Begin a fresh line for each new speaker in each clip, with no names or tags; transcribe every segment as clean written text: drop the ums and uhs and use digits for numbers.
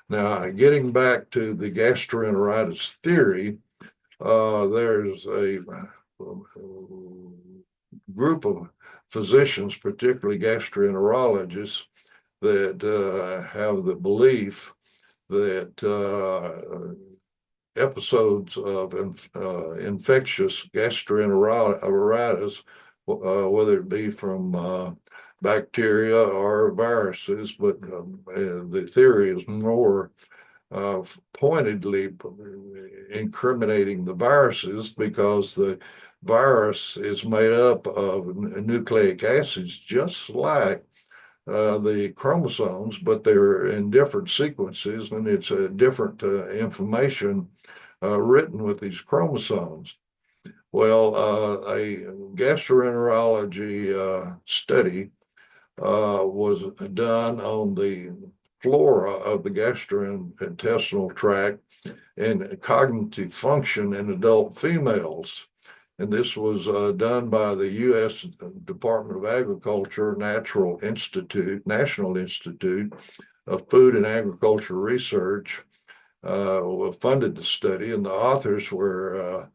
Now, getting back to the gastroenteritis theory, there's a group of physicians, particularly gastroenterologists, that have the belief that episodes of infectious gastroenteritis, whether it be from bacteria or viruses, but the theory is more pointedly incriminating the viruses because the virus is made up of nucleic acids, just like the chromosomes, but they're in different sequences, and it's a different information written with these chromosomes. Well, a gastroenterology study was done on the flora of the gastrointestinal tract and cognitive function in adult females. And this was done by the U.S. Department of Agriculture National Institute of Food and Agriculture Research funded the study, and the authors were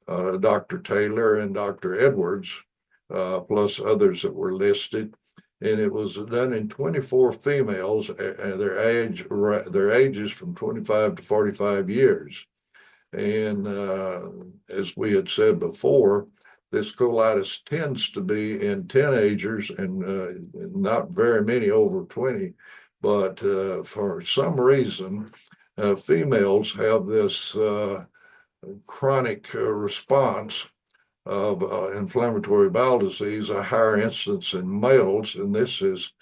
Dr. Taylor and Dr. Edwards, plus others that were listed. And it was done in 24 females, and their ages from 25 to 45 years. And as we had said before, this colitis tends to be in teenagers and not very many over 20. But for some reason, females have this chronic response of inflammatory bowel disease, a higher incidence in males, and this is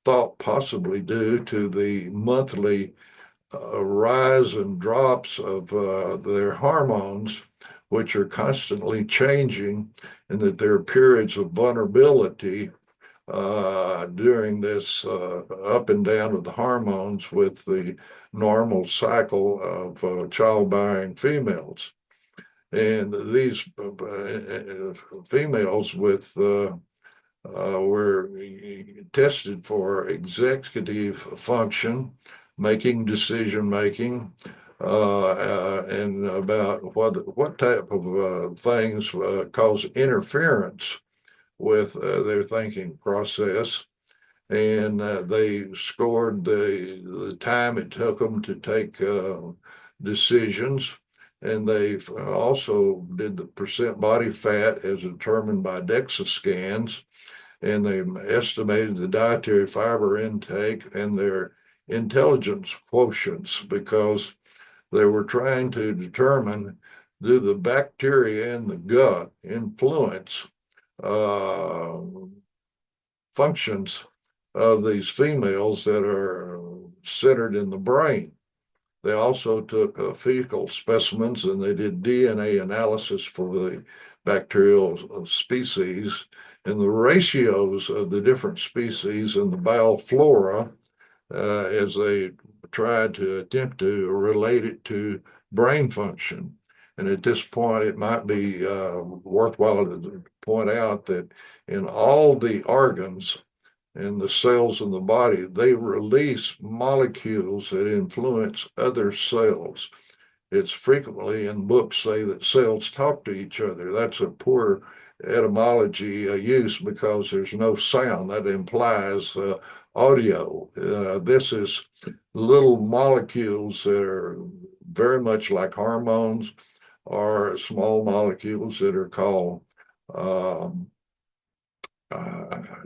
thought possibly due to the monthly rise and drops of their hormones, which are constantly changing, and that there are periods of vulnerability during this up and down of the hormones with the normal cycle of childbearing females. And these females were tested for executive function, making decision making, and about what type of things cause interference with their thinking process. And they scored the time it took them to take decisions. And they also did the percent body fat as determined by DEXA scans. And they estimated the dietary fiber intake and their intelligence quotients, because they were trying to determine, do the bacteria in the gut influence functions of these females that are centered in the brain. They also took fecal specimens and they did DNA analysis for the bacterial species and the ratios of the different species in the bowel flora as they tried to attempt to relate it to brain function. And at this point, it might be worthwhile to point out that in all the organs and the cells in the body, they release molecules that influence other cells. It's frequently in books say that cells talk to each other. That's a poor etymology use because there's no sound. That implies audio. This is little molecules that are very much like hormones, or small molecules that are called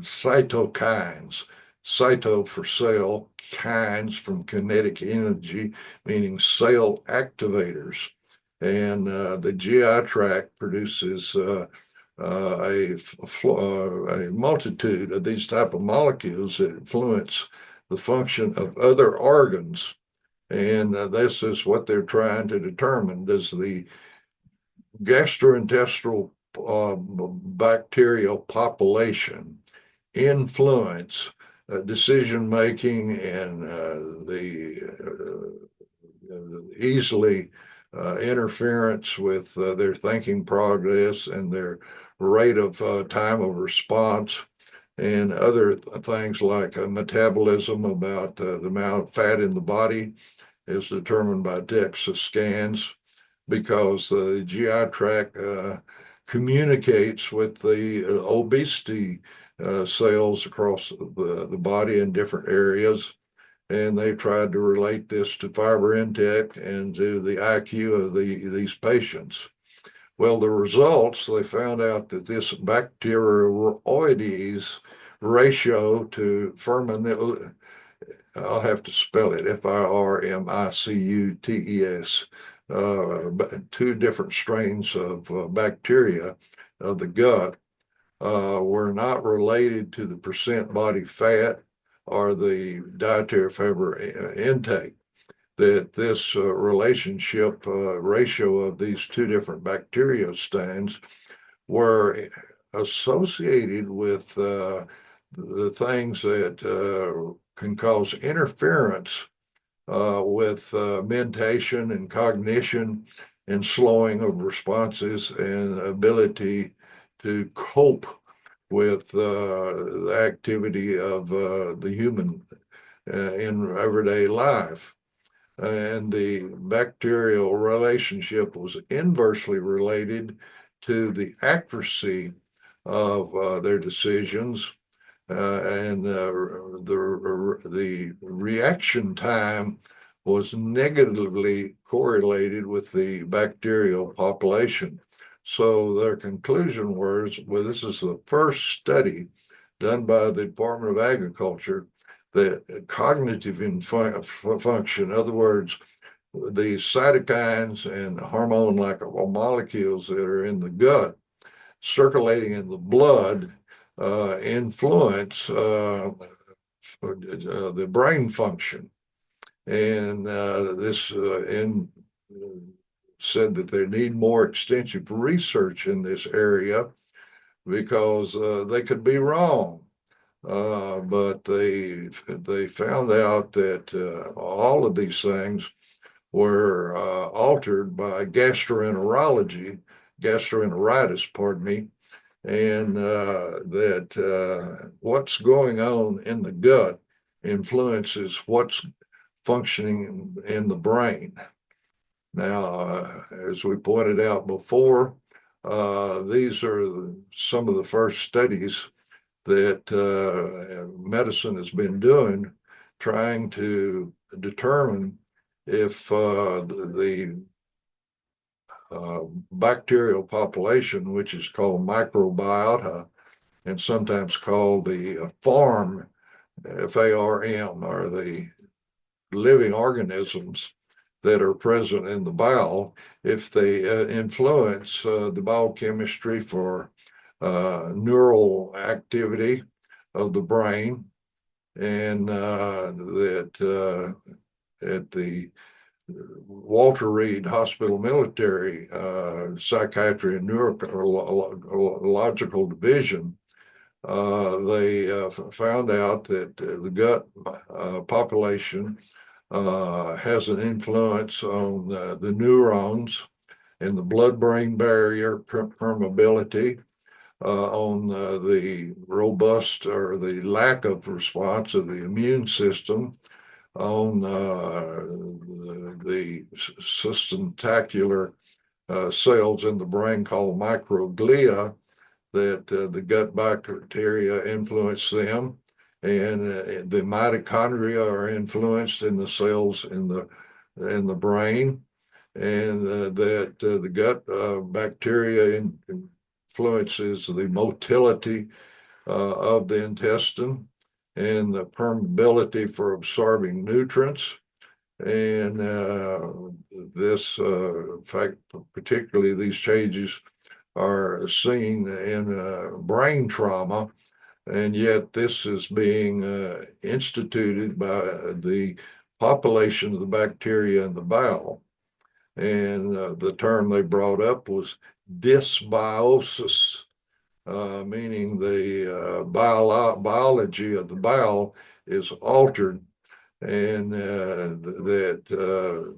cytokines. Cyto for cell, kines from kinetic energy, meaning cell activators. And the GI tract produces a multitude of these type of molecules that influence the function of other organs. And this is what they're trying to determine. Does the gastrointestinal bacterial population influence decision making and the easily interference with their thinking progress and their rate of time of response, and other things like metabolism, about the amount of fat in the body, is determined by DEXA scans because the GI tract communicates with the obesity cells across the body in different areas. And they tried to relate this to fiber intake and to the IQ of these patients. Well, the results, they found out that this bacteroides ratio to firmicutes, I'll have to spell it, FIRMICUTES, two different strains of bacteria of the gut were not related to the percent body fat or the dietary fiber intake. That this relationship ratio of these two different bacteria strains were associated with the things that can cause interference with mentation and cognition and slowing of responses and ability to cope with the activity of the human in everyday life. And the bacterial relationship was inversely related to the accuracy of their decisions and the reaction time was negatively correlated with the bacterial population. So their conclusion was, well, this is the first study done by the Department of Agriculture that cognitive function, in other words, the cytokines and hormone-like molecules that are in the gut circulating in the blood influence the brain function. And this said that they need more extensive research in this area because they could be wrong. But they found out that all of these things were altered by gastroenteritis, pardon me, and that what's going on in the gut influences what's functioning in the brain. Now, as we pointed out before, these are some of the first studies that medicine has been doing, trying to determine if the bacterial population, which is called microbiota, and sometimes called the FARM, FARM, or the living organisms that are present in the bowel, if they influence the biochemistry for neural activity of the brain, and that at the Walter Reed Hospital Military Psychiatry and Neurological Division, they found out that the gut population has an influence on the neurons and the blood-brain barrier permeability, on the robust or the lack of response of the immune system, on the sustentacular cells in the brain called microglia, that the gut bacteria influence them, and the mitochondria are influenced in the cells in the brain, and that the gut bacteria influences the motility of the intestine and the permeability for absorbing nutrients. And this, in fact, particularly these changes are seen in brain trauma, and yet this is being instituted by the population of the bacteria in the bowel. And the term they brought up was dysbiosis, meaning the biology of the bowel is altered, and that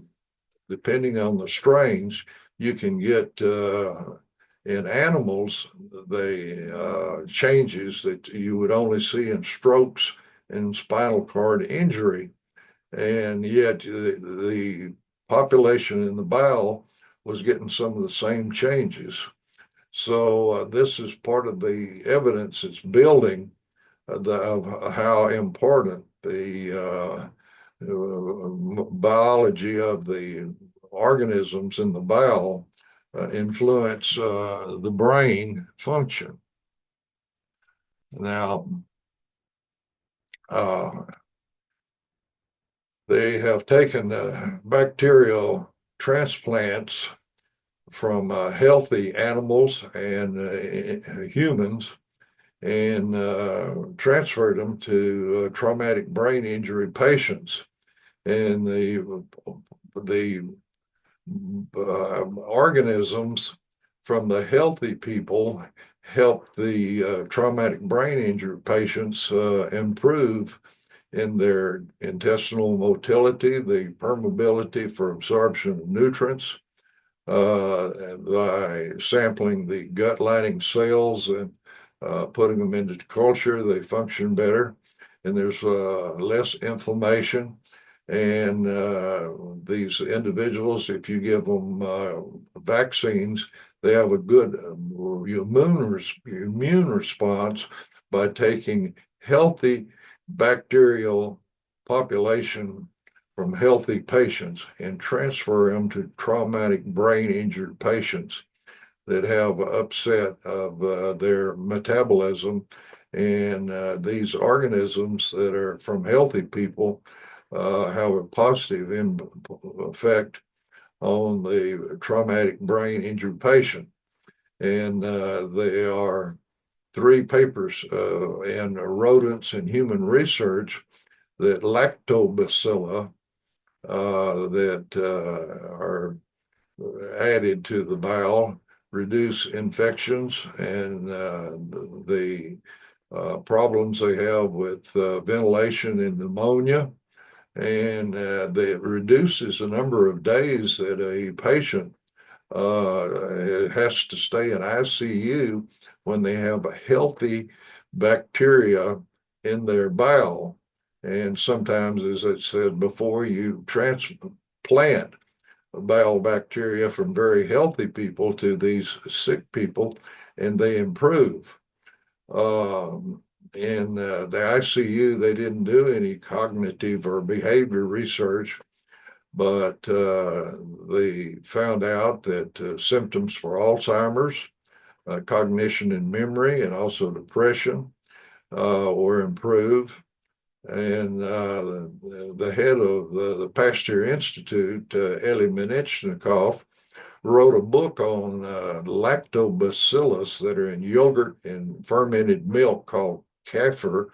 depending on the strains, you can get in animals the changes that you would only see in strokes and spinal cord injury. and yet the population in the bowel was getting some of the same changes. So this is part of the evidence that's building of how important the biology of the organisms in the bowel influence the brain function. Now, they have taken bacterial transplants from healthy animals and humans and transferred them to traumatic brain injury patients. And the organisms from the healthy people help the traumatic brain injury patients improve in their intestinal motility, the permeability for absorption of nutrients, by sampling the gut lining cells and putting them into culture, they function better, and there's less inflammation. And these individuals, if you give them vaccines, they have a good immune response by taking healthy bacterial population from healthy patients and transfer them to traumatic brain injured patients that have upset of their metabolism. And these organisms that are from healthy people have a positive effect on the traumatic brain injured patient. And there are 3 papers in rodents and human research that lactobacilli that are added to the bowel reduce infections and the problems they have with ventilation and pneumonia. And that reduces the number of days that a patient has to stay in ICU when they have a healthy bacteria in their bowel. And sometimes, as I said before, you transplant bowel bacteria from very healthy people to these sick people, and they improve. In the ICU, they didn't do any cognitive or behavior research, but they found out that symptoms for Alzheimer's, cognition and memory, and also depression were improved. And the head of the Pasteur Institute, Eli Menichnikov, wrote a book on lactobacillus that are in yogurt and fermented milk called Kaffir,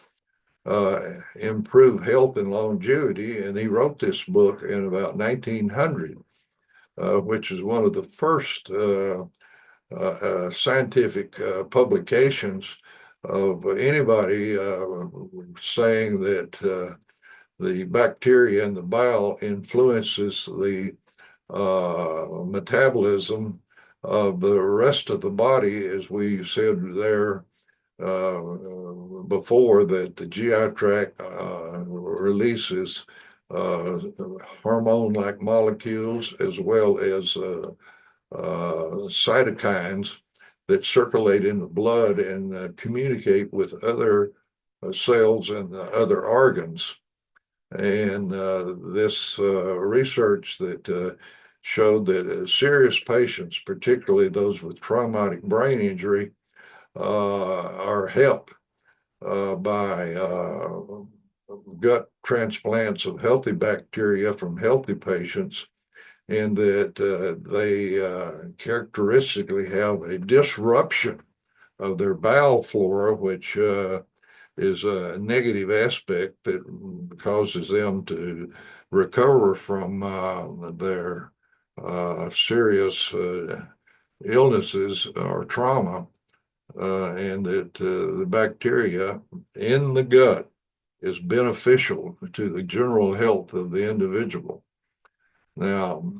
Improve Health and Longevity. And he wrote this book in about 1900, which is one of the first scientific publications of anybody saying that the bacteria in the bowel influences the metabolism of the rest of the body, as we said there before, that the GI tract releases hormone-like molecules as well as cytokines that circulate in the blood and communicate with other cells and other organs. And this research that showed that serious patients, particularly those with traumatic brain injury, are helped by gut transplants of healthy bacteria from healthy patients, and that they characteristically have a disruption of their bowel flora, which is a negative aspect that causes them to recover from their serious illnesses or trauma, and that the bacteria in the gut is beneficial to the general health of the individual. Now,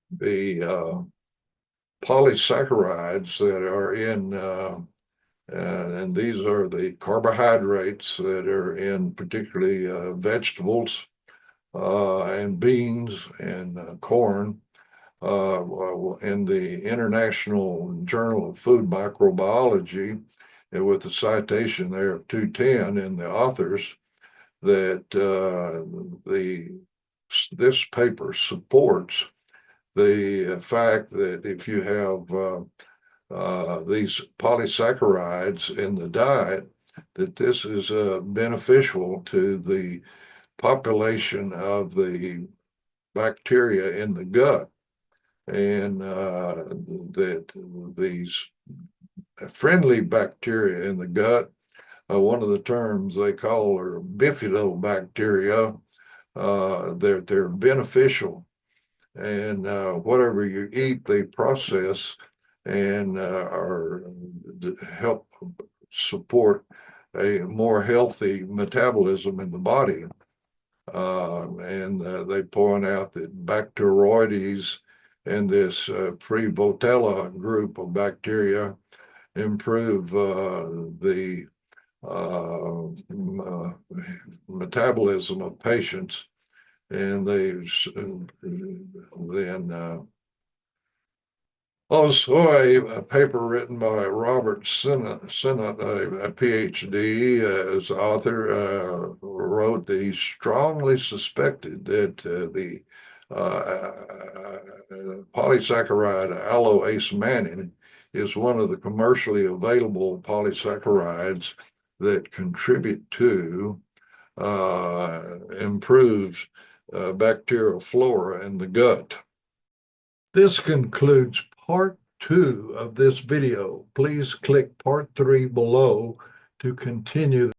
the polysaccharides that are in And these are the carbohydrates that are in particularly vegetables and beans and corn. In the International Journal of Food Microbiology, and with the citation there of 210 in the authors, that this paper supports the fact that if you have these polysaccharides in the diet, that this is beneficial to the population of the bacteria in the gut, and that these friendly bacteria in the gut, one of the terms they call are bifidobacteria, they're beneficial, and whatever you eat, they process and are help support a more healthy metabolism in the body. And they point out that Bacteroides and this Prevotella group of bacteria improve the metabolism of patients. And they then also a paper written by Robert Sinnott, a PhD as author, wrote that he strongly suspected that the polysaccharide Acemannan is one of the commercially available polysaccharides that contribute to improved bacterial flora in the gut. This concludes part 2 of this video. Please click part 3 below to continue the